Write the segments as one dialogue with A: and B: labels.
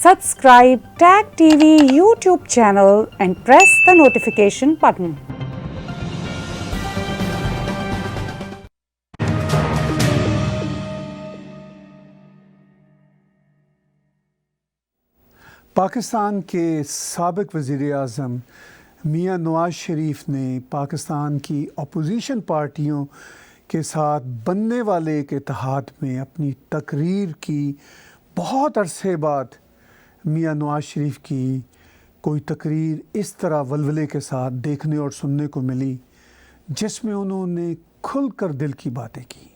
A: Subscribe Tag TV YouTube channel and press the notification button.
B: Pakistan के साबिक वज़ीर आज़म मियाँ नवाज़ शरीफ ने पाकिस्तान की अपोजिशन पार्टियों के साथ बनने वाले एक इत्तेहाद में अपनी तकरीर की बहुत अरसे बाद मियाँ नवाज़ शरीफ की कोई तकरीर इस तरह वलवले के साथ देखने और सुनने को मिली जिसमें उन्होंने खुलकर दिल की बातें की।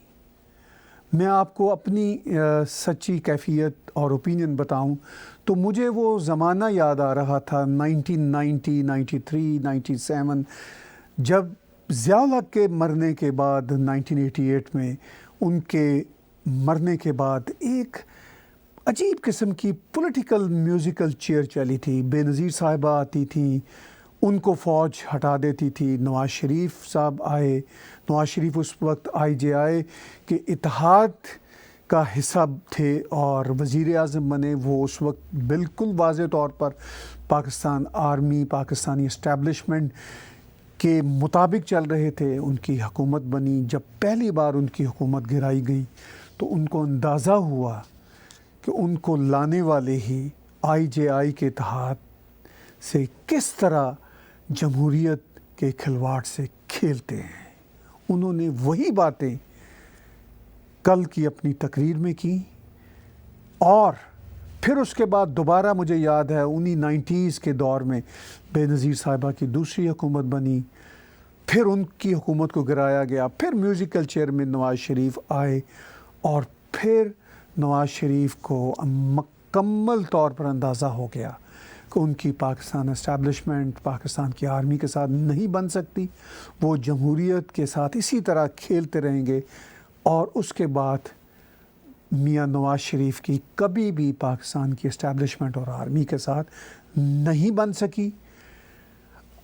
B: मैं आपको अपनी सच्ची कैफियत और ओपिनियन बताऊं तो मुझे वो ज़माना याद आ रहा था 1990, 93, 97 जब ज़िया-उल हक़ के मरने के बाद 1988 में उनके मरने के बाद एक अजीब किस्म की पॉलिटिकल म्यूज़िकल चेयर चली थी। बेनज़ीर साहिबा आती थी, उनको फ़ौज हटा देती थी। नवाज़ शरीफ साहब आए। नवाज़ शरीफ उस वक्त IJI के इत्तेहाद का हिस्सा थे और वज़ीर आज़म बने। वो उस वक्त बिल्कुल वाज़े तौर पर पाकिस्तान आर्मी, पाकिस्तानी इस्टेब्लिशमेंट के मुताबिक चल रहे थे। उनकी हुकूमत बनी। जब पहली बार उनकी हुकूमत गिराई गई तो उनको अंदाज़ा हुआ कि उनको लाने वाले ही IJI के इत्तेहाद से किस तरह जमहूरियत के खिलवाड़ से खेलते हैं। उन्होंने वही बातें कल की अपनी तकरीर में की और फिर उसके बाद दोबारा मुझे याद है उन्हीं 90s के दौर में बेनज़ीर साहिबा की दूसरी हुकूमत बनी, फिर उनकी हुकूमत को गिराया गया, फिर म्यूज़िकल चेयर में नवाज़ शरीफ आए और फिर नवाज़ शरीफ को मुकम्मल तौर पर अंदाज़ा हो गया कि उनकी पाकिस्तान इस्टेब्लिशमेंट पाकिस्तान की आर्मी के साथ नहीं बन सकती। वो जमहूरियत के साथ इसी तरह खेलते रहेंगे और उसके बाद मियाँ नवाज़ शरीफ की कभी भी पाकिस्तान की इस्टेब्लिशमेंट और आर्मी के साथ नहीं बन सकी।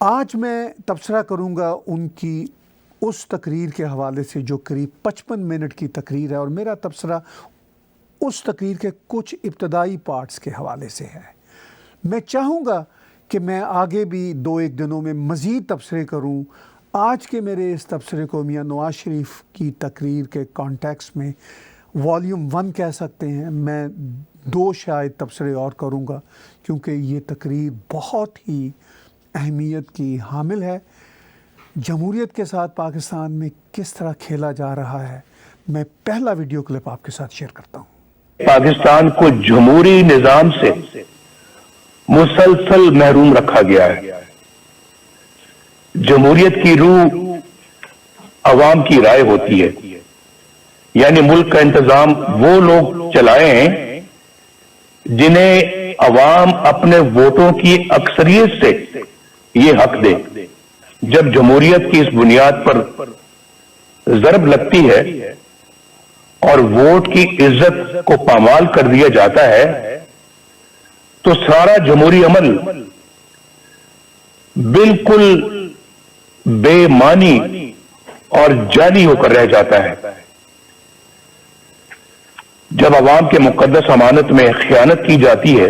B: आज मैं तबसरा करूँगा उनकी उस तकरीर के हवाले से जो करीब 55 मिनट की तकरीर है और मेरा तबसरा उस तकरीर के कुछ इब्तदाई पार्ट्स के हवाले से है। मैं चाहूँगा कि मैं आगे भी 2-1 दिनों में मज़ीद तबसरे करूँ। आज के मेरे इस तबसरे को मियाँ नवाज़ शरीफ की तकरीर के कॉन्टेक्स्ट में वॉल्यूम 1 कह सकते हैं। मैं 2 शायद तबसरे और करूँगा क्योंकि ये तकरीर बहुत ही अहमियत की हामिल है। जमहूरियत के साथ पाकिस्तान में किस तरह खेला जा रहा है, मैं पहला वीडियो क्लिप आपके साथ शेयर करता हूँ।
C: पाकिस्तान को जमहूरी निज़ाम से मुसलसल महरूम रखा गया है। जमहूरियत की रूह अवाम की राय होती है, यानी मुल्क का इंतजाम वो लोग चलाएं जिन्हें अवाम अपने वोटों की अक्सरियत से ये हक दे। जब जमहूरियत की इस बुनियाद पर ज़रब लगती है और वोट की इज्जत को पामाल कर दिया जाता है तो सारा जमहूरी अमल बिल्कुल बेमानी और जाली होकर रह जाता है। जब अवाम के मुकद्दस अमानत में खयानत की जाती है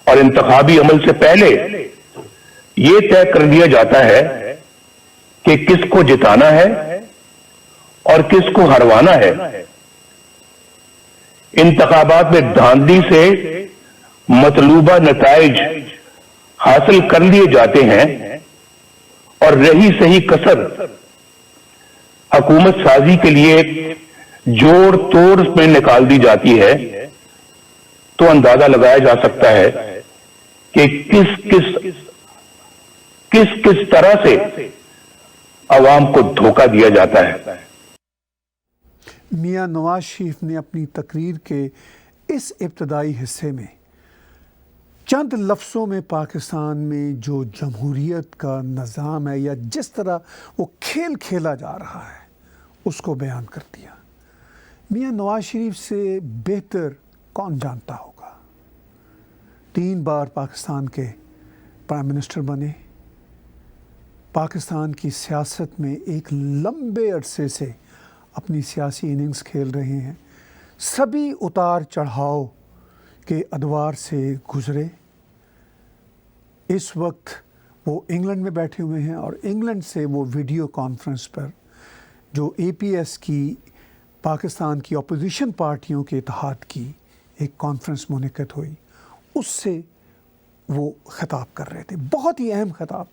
C: और इंतखाबी अमल से पहले यह तय कर दिया जाता है कि किसको जिताना है और किसको हरवाना है, इंतखाबात में धांधली से मतलूबा नताइज हासिल कर लिए जाते हैं और रही सही कसर हुकूमत साजी के लिए जोड़ तोड़ में निकाल दी जाती है, तो अंदाजा लगाया जा सकता है कि किस तरह से अवाम को धोखा दिया जाता है।
B: मियाँ नवाज़ शरीफ ने अपनी तकरीर के इस इब्तदाई हिस्से में चंद लफ्ज़ों में पाकिस्तान में जो जमहूरियत का निज़ाम है या जिस तरह वो खेल खेला जा रहा है उसको बयान कर दिया। मियाँ नवाज़ शरीफ से बेहतर कौन जानता होगा। 3 बार पाकिस्तान के प्राइम मिनिस्टर बने। पाकिस्तान की सियासत में एक लंबे अरसे से अपनी सियासी इनिंग्स खेल रहे हैं। सभी उतार चढ़ाव کے ادوار سے گزرے. اس وقت وہ انگلینڈ میں بیٹھے ہوئے ہیں اور انگلینڈ سے وہ ویڈیو کانفرنس پر جو اے پی ایس کی پاکستان کی اپوزیشن پارٹیوں کے اتحاد کی ایک کانفرنس منعقد ہوئی, اس سے وہ خطاب کر رہے تھے. بہت ہی اہم خطاب,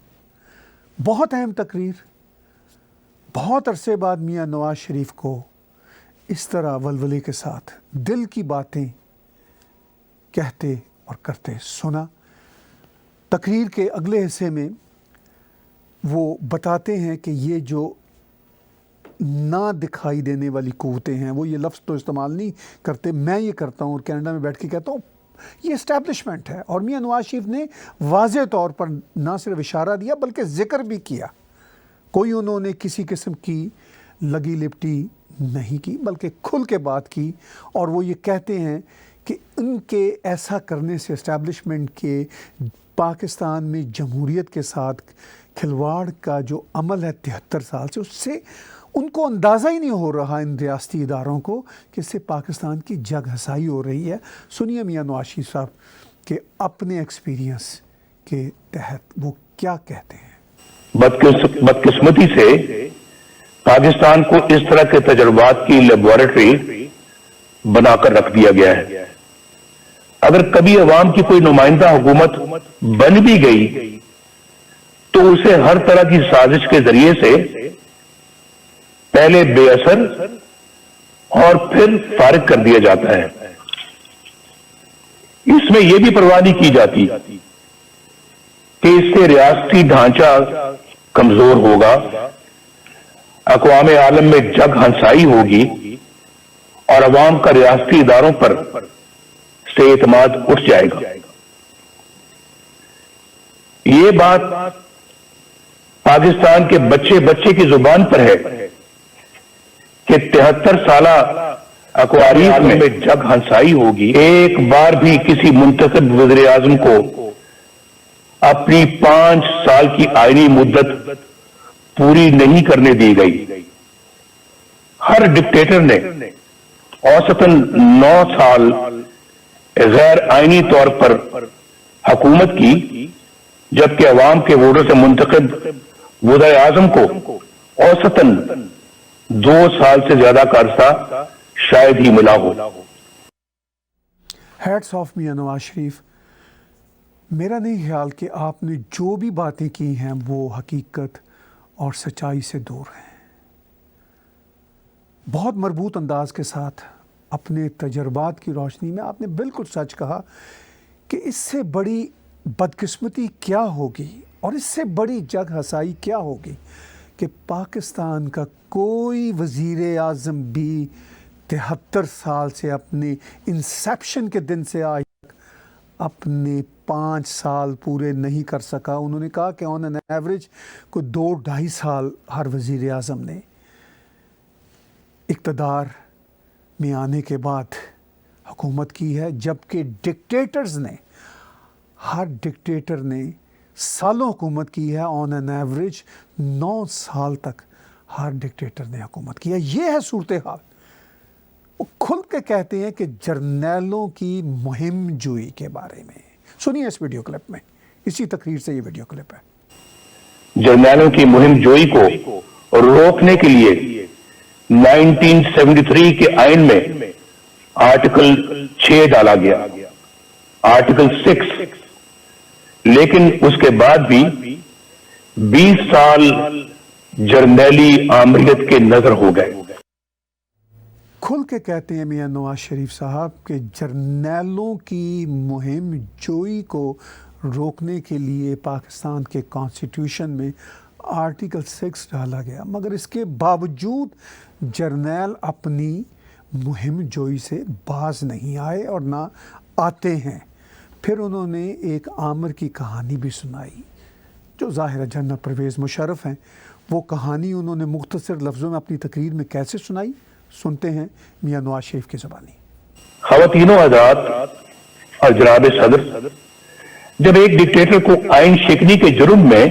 B: بہت اہم تقریر. بہت عرصے بعد میاں نواز شریف کو اس طرح ولولے کے ساتھ دل کی باتیں کہتے اور کرتے سنا. تقریر کے اگلے حصے میں وہ بتاتے ہیں کہ یہ جو نہ دکھائی دینے والی قوتیں ہیں, وہ یہ لفظ تو استعمال نہیں کرتے, میں یہ کرتا ہوں اور کینیڈا میں بیٹھ کے کہتا ہوں, یہ اسٹیبلشمنٹ ہے. اور میاں نواز شریف نے واضح طور پر نہ صرف اشارہ دیا بلکہ ذکر بھی کیا. کوئی انہوں نے کسی قسم کی لگی لپٹی نہیں کی بلکہ کھل کے بات کی. اور وہ یہ کہتے ہیں کہ ان کے ایسا کرنے سے اسٹیبلشمنٹ کے پاکستان میں جمہوریت کے ساتھ کھلواڑ کا جو عمل ہے 73 سال سے, اس سے ان کو اندازہ ہی نہیں ہو رہا ان ریاستی اداروں کو کہ اس سے پاکستان کی جگ ہسائی ہو رہی ہے. سنیے میاں نواز شریف صاحب کہ اپنے ایکسپیرینس کے تحت وہ کیا کہتے ہیں.
C: بدقسمتی سے پاکستان کو اس طرح کے تجربات کی لیبارٹری بنا کر رکھ دیا گیا ہے. اگر کبھی عوام کی کوئی نمائندہ حکومت بن بھی گئی تو اسے ہر طرح کی سازش کے ذریعے سے پہلے بے اثر اور پھر فارغ کر دیا جاتا ہے. اس میں یہ بھی پرواہ نہیں کی جاتی کہ اس سے ریاستی ڈھانچہ کمزور ہوگا, اقوام عالم میں جگ ہنسائی ہوگی اور عوام کا ریاستی اداروں پر سے اعتماد اٹھ جائے گا. یہ بات پاکستان کے بچے کی زبان پر ہے کہ 73 سالہ اقوام میں جگ ہنسائی ہوگی. ایک بار بھی کسی منتخب وزیر اعظم کو اپنی 5 سال کی آئینی مدت پوری نہیں کرنے دی گئی. ہر ڈکٹیٹر نے اوسطاً 9 سال غیر آئینی طور پر حکومت کی, جبکہ عوام کے ووٹوں سے منتخب وزیر اعظم کو اوسطاً 2 سال سے زیادہ کا عرصہ شاید ہی ملا ہو.
B: Hats off Mian Nawaz Sharif. میرا نہیں خیال کہ آپ نے جو بھی باتیں کی ہیں وہ حقیقت اور سچائی سے دور ہیں. بہت مربوط انداز کے ساتھ اپنے تجربات کی روشنی میں آپ نے بالکل سچ کہا کہ اس سے بڑی بدقسمتی کیا ہوگی اور اس سے بڑی جگ ہسائی کیا ہوگی کہ پاکستان کا کوئی وزیر اعظم بھی 73 سال سے اپنے انسیپشن کے دن سے آج تک اپنے 5 سال پورے نہیں کر سکا. انہوں نے کہا کہ آن این ایوریج کوئی 2-2.5 سال ہر وزیر اعظم نے اقتدار میں آنے کے بعد حکومت کی ہے, جبکہ ڈکٹیٹرز نے, ہر ڈکٹیٹر نے سالوں حکومت کی ہے. آن این ایوریج 9 سال تک ہر ڈکٹیٹر نے حکومت کی ہے. یہ ہے صورتحال. وہ کھل کے کہتے ہیں کہ جرنیلوں کی مہم جوئی کے بارے میں. سنیے اس ویڈیو کلپ میں, اسی تقریر سے یہ ویڈیو کلپ ہے.
C: جرنیلوں کی مہم جوئی کو روکنے کے لیے 1973 کے آئین میں آرٹیکل 6 ڈالا گیا, آرٹیکل 6, لیکن اس کے بعد بھی 20 سال جرنیلی آمریت کے نظر ہو گئے.
B: کھل کے کہتے ہیں میاں نواز شریف صاحب کہ جرنیلوں کی مہم جوئی کو روکنے کے لیے پاکستان کے کانسٹیٹیوشن میں آرٹیکل 6 ڈالا گیا, مگر اس کے باوجود جرنیل اپنی مہم جوئی سے باز نہیں آئے اور نہ آتے ہیں. پھر انہوں نے ایک عامر کی کہانی بھی سنائی جو ظاہر جنرل پرویز مشرف ہیں. وہ کہانی انہوں نے مختصر لفظوں میں اپنی تقریر میں کیسے سنائی, سنتے ہیں میاں نواز شریف کی زبانی.
C: خواتین و حضرات اور جناب صدر, جب ایک ڈکٹیٹر کو آئین شکنی کے جرم میں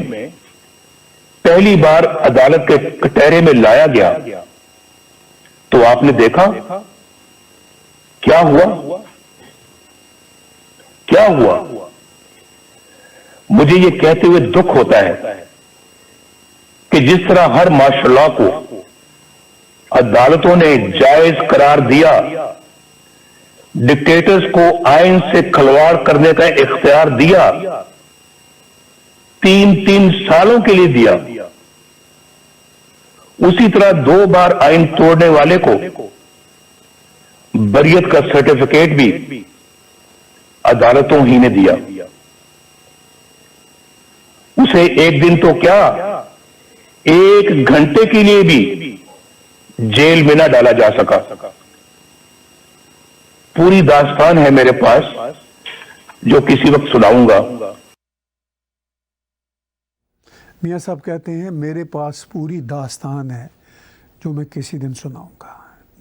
C: پہلی بار عدالت کے کٹہرے میں لایا گیا تو آپ نے دیکھا کیا ہوا. क्या हुआ? मुझे ये कहते हुए दुख होता है कि जिस तरह हर माशाअल्लाह को अदालतों ने जायज करार दिया, डिक्टेटर्स को आइन से खिलवाड़ करने का इख्तियार दिया, 3 सालों के लिए दिया, उसी तरह 2 बार आइन तोड़ने वाले को बरियत का सर्टिफिकेट भी अदालतों ही ने दिया। उसे एक दिन तो क्या, 1 घंटे के लिए भी जेल में ना डाला जा सका। पूरी दास्तान है मेरे पास जो किसी वक्त सुनाऊंगा।
B: मियाँ साहब कहते हैं मेरे पास पूरी दास्तान है जो मैं किसी दिन सुनाऊंगा।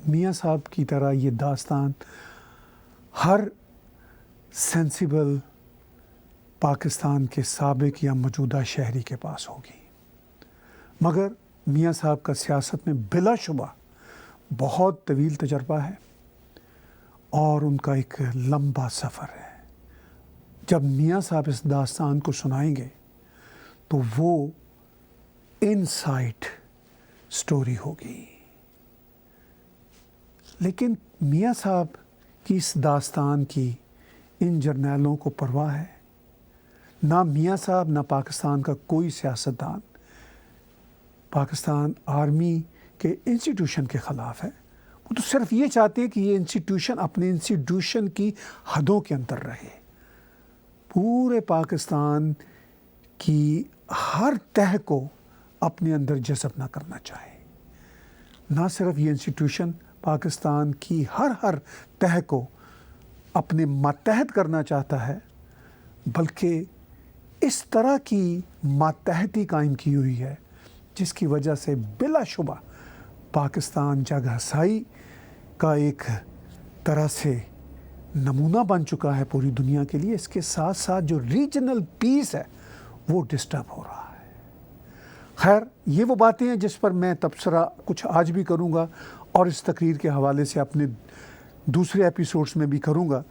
B: मियाँ साहब की तरह ये दास्तान हर सेंसिबल पाकिस्तान के साबिक या मौजूदा शहरी के पास होगी, मगर मियाँ साहब का सियासत में बिलाशुबा बहुत तवील तजर्बा है और उनका एक लंबा सफ़र है। जब मियाँ साहब इस दास्तान को सुनाएंगे तो वो इनसाइड स्टोरी होगी। लेकिन मियाँ साहब की इस दास्तान की इन जर्नैलों को परवाह है? ना मियाँ साहब ना पाकिस्तान का कोई सियासतदान पाकिस्तान आर्मी के इंस्टीट्यूशन के ख़िलाफ़ है। वो तो सिर्फ ये चाहते हैं कि ये इंस्टीट्यूशन अपने इंस्टीट्यूशन की हदों के अंदर रहे। पूरे पाकिस्तान की हर तह को अपने अंदर जज़ब ना करना चाहे। ना सिर्फ ये इंस्टीट्यूशन पाकिस्तान की हर तह को अपने मातहत करना चाहता है, बल्कि इस तरह की मातहती कायम की हुई है जिसकी वजह से बिलाशुबा पाकिस्तान जगहसाई का एक तरह से नमूना बन चुका है पूरी दुनिया के लिए। इसके साथ साथ जो रीजनल पीस है वो डिस्टर्ब हो रहा है। खैर, ये वो बातें हैं जिस पर मैं तबसरा कुछ आज भी करूँगा और इस तकरीर के हवाले से अपने दूसरे एपिसोड्स में भी करूँगा।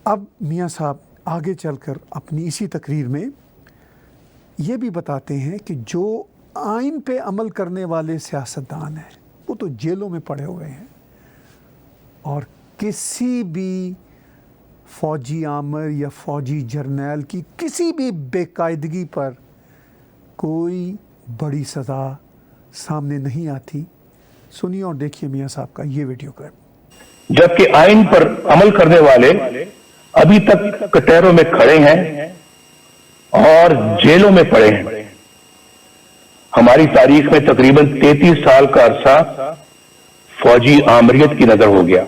B: अब मियाँ साहब आगे चलकर अपनी इसी तकरीर में ये भी बताते हैं कि जो आइन पे अमल करने वाले सियासतदान हैं वो तो जेलों में पड़े हुए हैं और किसी भी फ़ौजी आमर या फ़ौजी जर्नैल की किसी भी बेकायदगी पर कोई बड़ी सज़ा सामने नहीं आती। सुनिए और देखिए मियाँ साहब का ये वीडियो क्लिप।
C: जबकि आइन पर अमल करने वाले अभी तक कटहरों में खड़े हैं और जेलों में पड़े हैं। हमारी तारीख में तकरीबन 33 साल का अरसा फौजी आमरियत की नजर हो गया।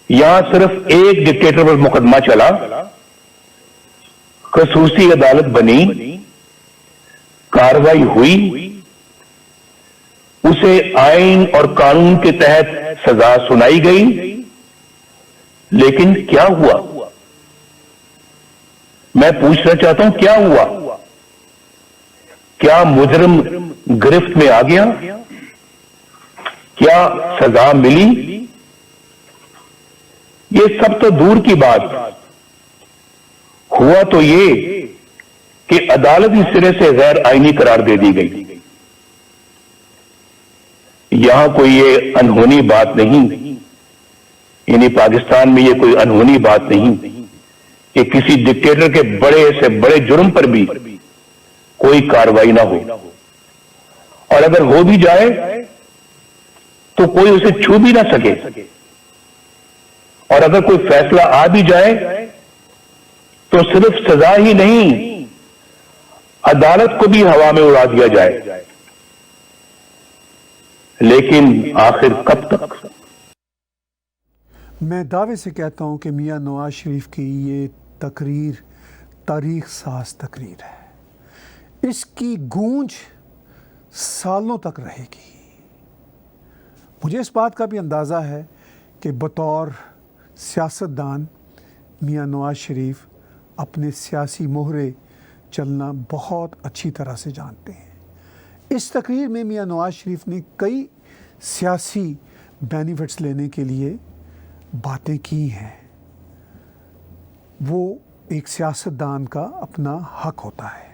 C: यहां सिर्फ एक डिक्टेटर पर मुकदमा चला, खसूसी अदालत बनी, कार्रवाई हुई, उसे आइन और कानून के तहत सजा सुनाई गई, लेकिन क्या हुआ? मैं पूछना चाहता हूं, क्या हुआ? क्या मुजरिम गिरफ्त में आ गया? क्या सजा मिली? ये सब तो दूर की बात। हुआ तो ये कि अदालती सिरे से गैर आईनी करार दे दी गई। यहां कोई ये अनहोनी बात नहीं, यानी पाकिस्तान में ये कोई अनहोनी बात नहीं कि किसी डिक्टेटर के बड़े से बड़े जुर्म पर भी कोई कार्रवाई ना हो, और अगर हो भी जाए तो कोई उसे छू भी ना सके, और अगर कोई फैसला आ भी जाए तो सिर्फ सजा ही नहीं, अदालत को भी हवा में उड़ा दिया जाए। लेकिन आखिर कब तक?
B: मैं दावे से कहता हूं कि मियां नवाज शरीफ की ये तकरीर तारीख साज तकरीर है। इसकी गूंज सालों तक रहेगी। मुझे इस बात का भी अंदाज़ा है कि बतौर सियासतदान मियां नवाज शरीफ अपने सियासी मोहरे चलना बहुत अच्छी तरह से जानते हैं। इस तकरीर में मियां नवाज शरीफ ने कई सियासी बेनिफिट्स लेने के लिए बातें की हैं। وہ ایک سیاستدان کا اپنا حق ہوتا ہے.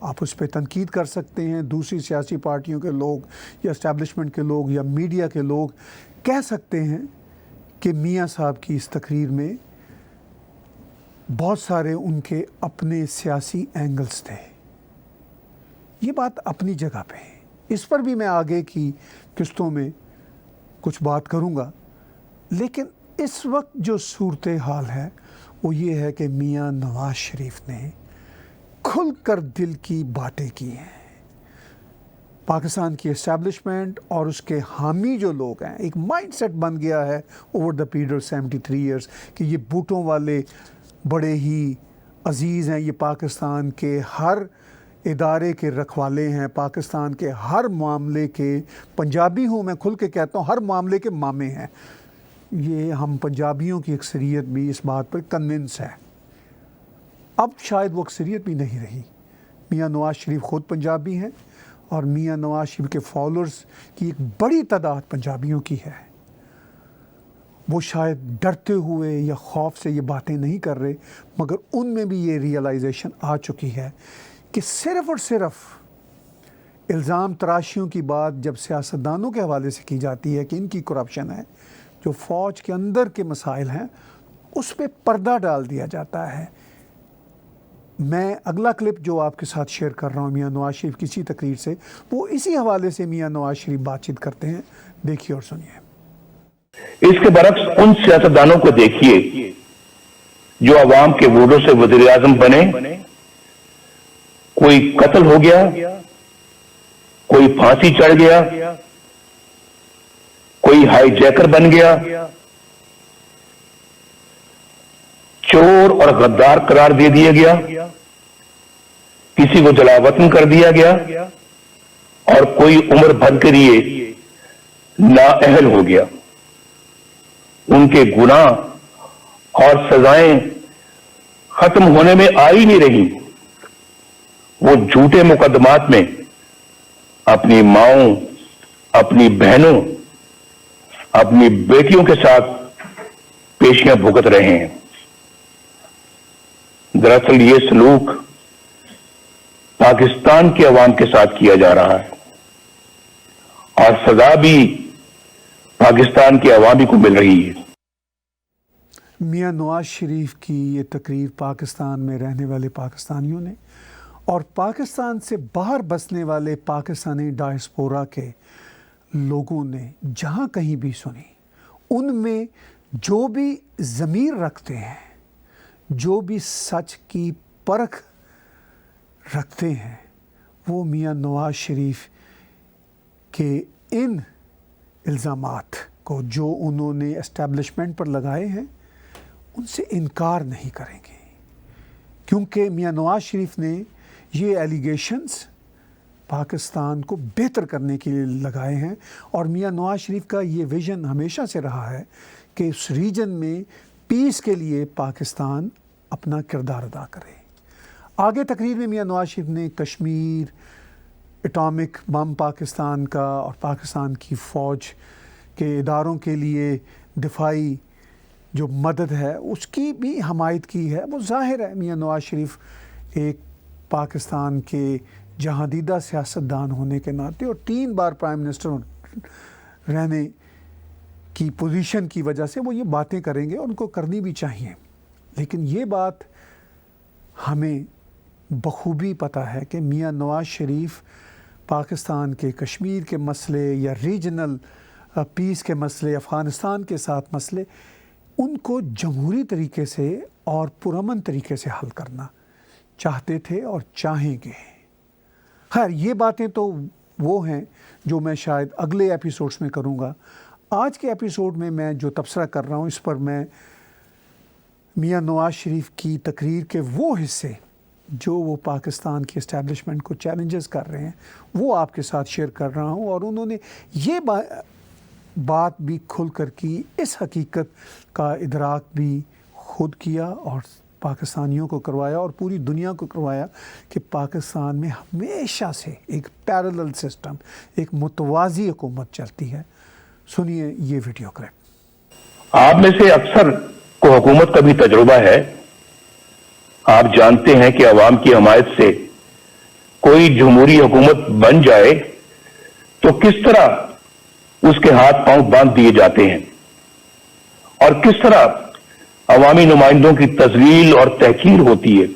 B: آپ اس پہ تنقید کر سکتے ہیں، دوسری سیاسی پارٹیوں کے لوگ یا اسٹیبلشمنٹ کے لوگ یا میڈیا کے لوگ کہہ سکتے ہیں کہ میاں صاحب کی اس تقریر میں بہت سارے ان کے اپنے سیاسی اینگلز تھے. یہ بات اپنی جگہ پہ ہے، اس پر بھی میں آگے کی قسطوں میں کچھ بات کروں گا. لیکن اس وقت جو صورتحال ہے وہ یہ ہے کہ میاں نواز شریف نے کھل کر دل کی باتیں کی ہیں. پاکستان کی اسٹیبلشمنٹ اور اس کے حامی جو لوگ ہیں، ایک مائنڈ سیٹ بن گیا ہے over the period of 73 years کہ یہ بھٹوں والے بڑے ہی عزیز ہیں، یہ پاکستان کے ہر ادارے کے رکھوالے ہیں، پاکستان کے ہر معاملے کے، پنجابی ہوں میں کھل کے کہتا ہوں، ہر معاملے کے مامے ہیں. یہ ہم پنجابیوں کی اکثریت بھی اس بات پر کنونس ہے. اب شاید وہ اکثریت بھی نہیں رہی. میاں نواز شریف خود پنجابی ہیں اور میاں نواز شریف کے فالوورز کی ایک بڑی تعداد پنجابیوں کی ہے. وہ شاید ڈرتے ہوئے یا خوف سے یہ باتیں نہیں کر رہے، مگر ان میں بھی یہ ریئلائزیشن آ چکی ہے کہ صرف اور صرف الزام تراشیوں کی بات جب سیاستدانوں کے حوالے سے کی جاتی ہے کہ ان کی کرپشن ہے، جو فوج کے اندر کے مسائل ہیں اس پہ پردہ ڈال دیا جاتا ہے. میں اگلا کلپ جو آپ کے ساتھ شیئر کر رہا ہوں میاں نواز شریف کی اسی تقریر سے، وہ اسی حوالے سے میاں نواز شریف بات چیت کرتے ہیں. دیکھیے اور سنیے.
C: اس کے برعکس ان سیاستدانوں کو دیکھیے جو عوام کے ووٹوں سے وزیر اعظم بنے. کوئی قتل ہو گیا، کوئی پھانسی چڑھ گیا، کوئی ہائی جیکر بن گیا، چور اور غدار قرار دے دیا گیا، کسی کو جلا وطن کر دیا گیا، اور کوئی عمر بھر کے لیے نااہل ہو گیا. ان کے گناہ اور سزائیں ختم ہونے میں آ ہی نہیں رہی. وہ جھوٹے مقدمات میں اپنی ماؤں، اپنی بہنوں، اپنی بیٹیوں کے ساتھ پیشیاں بھگت رہے ہیں. دراصل یہ سلوک پاکستان کے عوام کے ساتھ کیا جا رہا ہے اور سزا بھی پاکستان کے عوامی کو مل رہی ہے.
B: میاں نواز شریف کی یہ تقریر پاکستان میں رہنے والے پاکستانیوں نے اور پاکستان سے باہر بسنے والے پاکستانی ڈائسپورا کے لوگوں نے جہاں کہیں بھی سنی. ان میں جو بھی ضمیر رکھتے ہیں، جو بھی سچ کی پرکھ رکھتے ہیں، وہ میاں نواز شریف کے ان الزامات کو جو انہوں نے اسٹیبلشمنٹ پر لگائے ہیں ان سے انکار نہیں کریں گے. کیونکہ میاں نواز شریف نے یہ ایلیگیشنز پاکستان کو بہتر کرنے کے لیے لگائے ہیں، اور میاں نواز شریف کا یہ ویژن ہمیشہ سے رہا ہے کہ اس ریجن میں پیس کے لیے پاکستان اپنا کردار ادا کرے. آگے تقریر میں میاں نواز شریف نے کشمیر، اٹامک بم پاکستان کا اور پاکستان کی فوج کے اداروں کے لیے دفاعی جو مدد ہے اس کی بھی حمایت کی ہے. وہ ظاہر ہے میاں نواز شریف ایک پاکستان کے جہاندیدہ سیاستدان ہونے کے ناطے اور 3 بار پرائم منسٹر رہنے کی پوزیشن کی وجہ سے وہ یہ باتیں کریں گے اور ان کو کرنی بھی چاہیے. لیکن یہ بات ہمیں بخوبی پتہ ہے کہ میاں نواز شریف پاکستان کے کشمیر کے مسئلے یا ریجنل پیس کے مسئلے، افغانستان کے ساتھ مسئلے، ان کو جمہوری طریقے سے اور پرامن طریقے سے حل کرنا چاہتے تھے اور چاہیں گے. خیر یہ باتیں تو وہ ہیں جو میں شاید اگلے ایپیسوڈز میں کروں گا. آج کے ایپیسوڈ میں جو تبصرہ کر رہا ہوں اس پر میں میاں نواز شریف کی تقریر کے وہ حصے جو وہ پاکستان کی اسٹیبلشمنٹ کو چیلنجز کر رہے ہیں وہ آپ کے ساتھ شیئر کر رہا ہوں. اور انہوں نے یہ بات بھی کھل کر کی، اس حقیقت کا ادراک بھی خود کیا اور پاکستانیوں کو کروایا اور پوری دنیا کو کروایا کہ پاکستان میں ہمیشہ سے ایک پیرلل سسٹم، ایک متوازی حکومت چلتی ہے. سنیے یہ ویڈیو کلپ.
C: آپ میں سے اکثر کو حکومت کا بھی تجربہ ہے. आप जानते हैं कि अवाम की हमायत से कोई जमहूरी हुकूमत बन जाए तो किस तरह उसके हाथ पांव बांध दिए जाते हैं और किस तरह अवामी नुमाइंदों की तजलील और तहकीर होती है,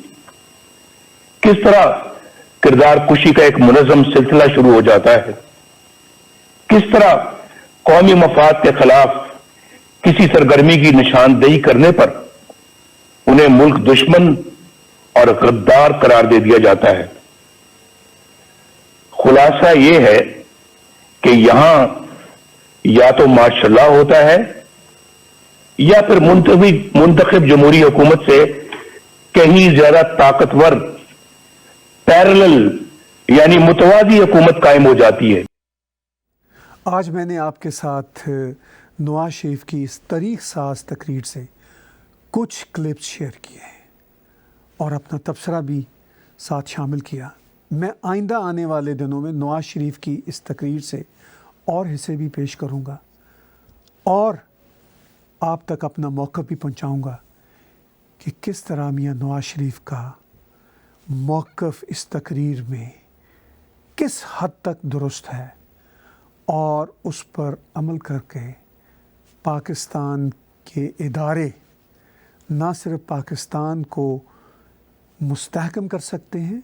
C: किस तरह किरदार कुशी का एक मुनज़्ज़म सिलसिला शुरू हो जाता है, किस तरह कौमी मफाद के खिलाफ किसी सरगर्मी की निशानदेही करने पर उन्हें मुल्क दुश्मन और गद्दार करार दे दिया जाता है। खुलासा यह है कि यहां या तो माशाल्लाह होता है या फिर मुंतखब जमहूरी हुकूमत से कहीं ज्यादा ताकतवर पैरेलल यानी मुतवाज़ी हुकूमत कायम हो जाती है।
B: आज मैंने आपके साथ नवाज शरीफ की इस तरीक़ साज तकरीर से कुछ क्लिप्स शेयर किए हैं और अपना तबसरा भी साथ शामिल किया। मैं आइंदा आने वाले दिनों में नवाज शरीफ की इस तकरीर से और हिस्से भी पेश करूंगा और आप तक अपना मौक़िफ़ भी पहुंचाऊंगा कि किस तरह मियां नवाज शरीफ का मौक़िफ़ इस तकरीर में किस हद तक दुरुस्त है और उस पर अमल करके पाकिस्तान के इदारे ना सिर्फ पाकिस्तान को मुस्तहकम कर सकते हैं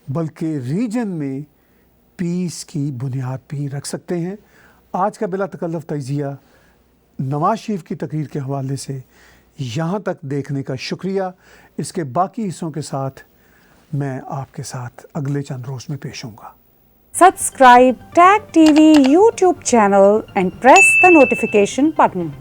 B: बल्कि रीजन में पीस की बुनियाद भी रख सकते हैं। आज का बिला तकल्लुफ़ तज़िया नवाज शरीफ की तकरीर के हवाले से यहाँ तक देखने का शुक्रिया। इसके बाकी हिस्सों के साथ मैं आपके साथ अगले चंद रोज़ में पेश होऊंगा।
A: Subscribe TAG TV YouTube channel and press the notification button.